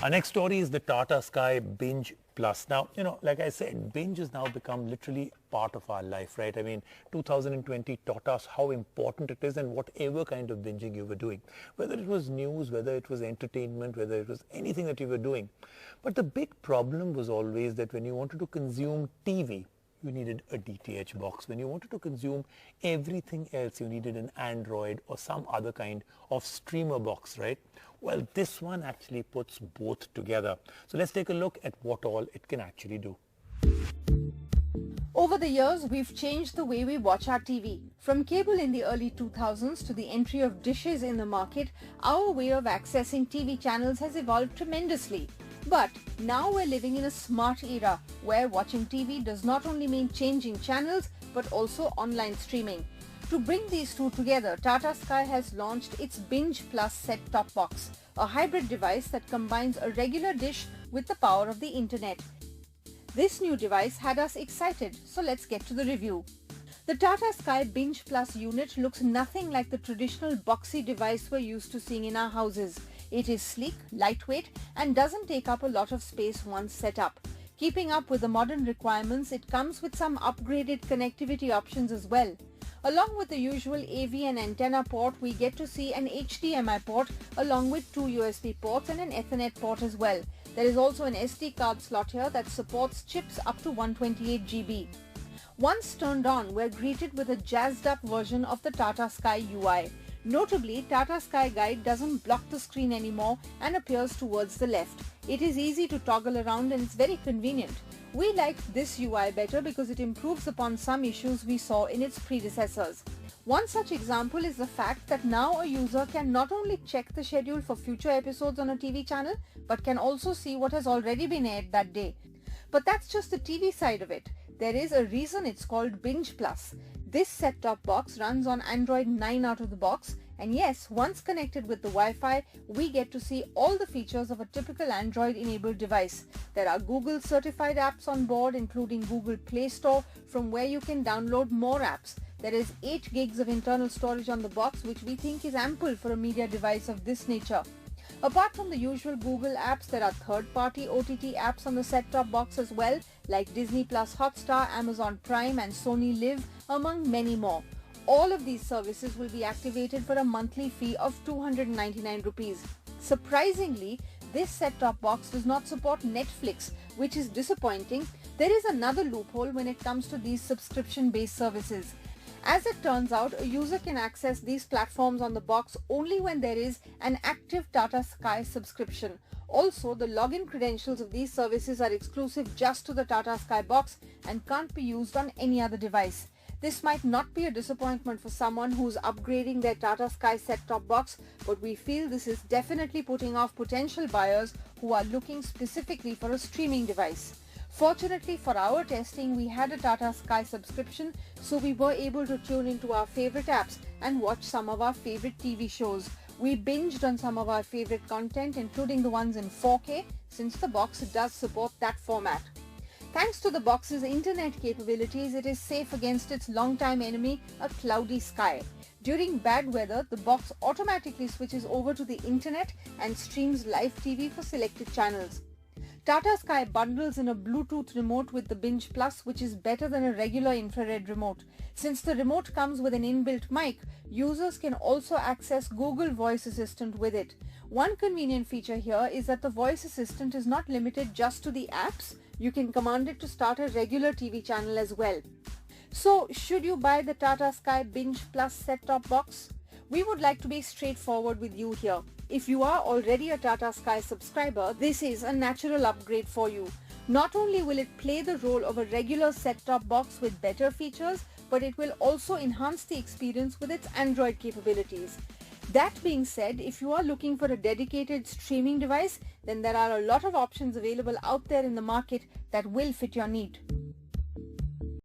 Our next story is the Tata Sky Binge Plus. Now, like I said, binge has now become literally part of our life, right? I mean, 2020 taught us how important it is, and whatever kind of binging you were doing, whether it was news, whether it was entertainment, whether it was anything that you were doing. But the big problem was always that when you wanted to consume TV, you needed a DTH box. When you wanted to consume everything else, you needed an Android or some other kind of streamer box, right? Well, this one actually puts both together. So let's take a look at what all it can actually do. Over the years, we've changed the way we watch our TV. From cable in the early 2000s to the entry of dishes in the market, our way of accessing TV channels has evolved tremendously. But now we're living in a smart era where watching TV does not only mean changing channels but also online streaming. To bring these two together, Tata Sky has launched its Binge Plus set-top box, a hybrid device that combines a regular dish with the power of the internet. This new device had us excited, so let's get to the review. The Tata Sky Binge Plus unit looks nothing like the traditional boxy device we're used to seeing in our houses. It is sleek, lightweight, and doesn't take up a lot of space once set up. Keeping up with the modern requirements, it comes with some upgraded connectivity options as well. Along with the usual AV and antenna port, we get to see an HDMI port along with two USB ports and an Ethernet port as well. There is also an SD card slot here that supports chips up to 128 GB. Once turned on, we're greeted with a jazzed up version of the Tata Sky UI. Notably, Tata Sky Guide doesn't block the screen anymore and appears towards the left. It is easy to toggle around and it's very convenient. We liked this UI better because it improves upon some issues we saw in its predecessors. One such example is the fact that now a user can not only check the schedule for future episodes on a TV channel, but can also see what has already been aired that day. But that's just the TV side of it. There is a reason it's called Binge Plus. This set-top box runs on Android 9 out of the box, and yes, once connected with the Wi-Fi, we get to see all the features of a typical Android-enabled device. There are Google certified apps on board, including Google Play Store, from where you can download more apps. There is 8 gigs of internal storage on the box, which we think is ample for a media device of this nature. Apart from the usual Google apps, there are third-party OTT apps on the set-top box as well, like Disney Plus Hotstar, Amazon Prime and Sony Live, among many more. All of these services will be activated for a monthly fee of 299 rupees. Surprisingly, this set-top box does not support Netflix, which is disappointing. There is another loophole when it comes to these subscription-based services. As it turns out, a user can access these platforms on the box only when there is an active Tata Sky subscription. Also, the login credentials of these services are exclusive just to the Tata Sky box and can't be used on any other device. This might not be a disappointment for someone who's upgrading their Tata Sky set-top box, but we feel this is definitely putting off potential buyers who are looking specifically for a streaming device. Fortunately for our testing, we had a Tata Sky subscription, so we were able to tune into our favorite apps and watch some of our favorite TV shows. We binged on some of our favorite content, including the ones in 4K, since the box does support that format. Thanks to the box's internet capabilities, it is safe against its longtime enemy, a cloudy sky. During bad weather, the box automatically switches over to the internet and streams live TV for selected channels. Tata Sky bundles in a Bluetooth remote with the Binge Plus, which is better than a regular infrared remote. Since the remote comes with an inbuilt mic, users can also access Google Voice Assistant with it. One convenient feature here is that the Voice Assistant is not limited just to the apps. You can command it to start a regular TV channel as well. So, should you buy the Tata Sky Binge Plus set-top box? We would like to be straightforward with you here. If you are already a Tata Sky subscriber, this is a natural upgrade for you. Not only will it play the role of a regular set-top box with better features, but it will also enhance the experience with its Android capabilities. That being said, if you are looking for a dedicated streaming device, then there are a lot of options available out there in the market that will fit your need.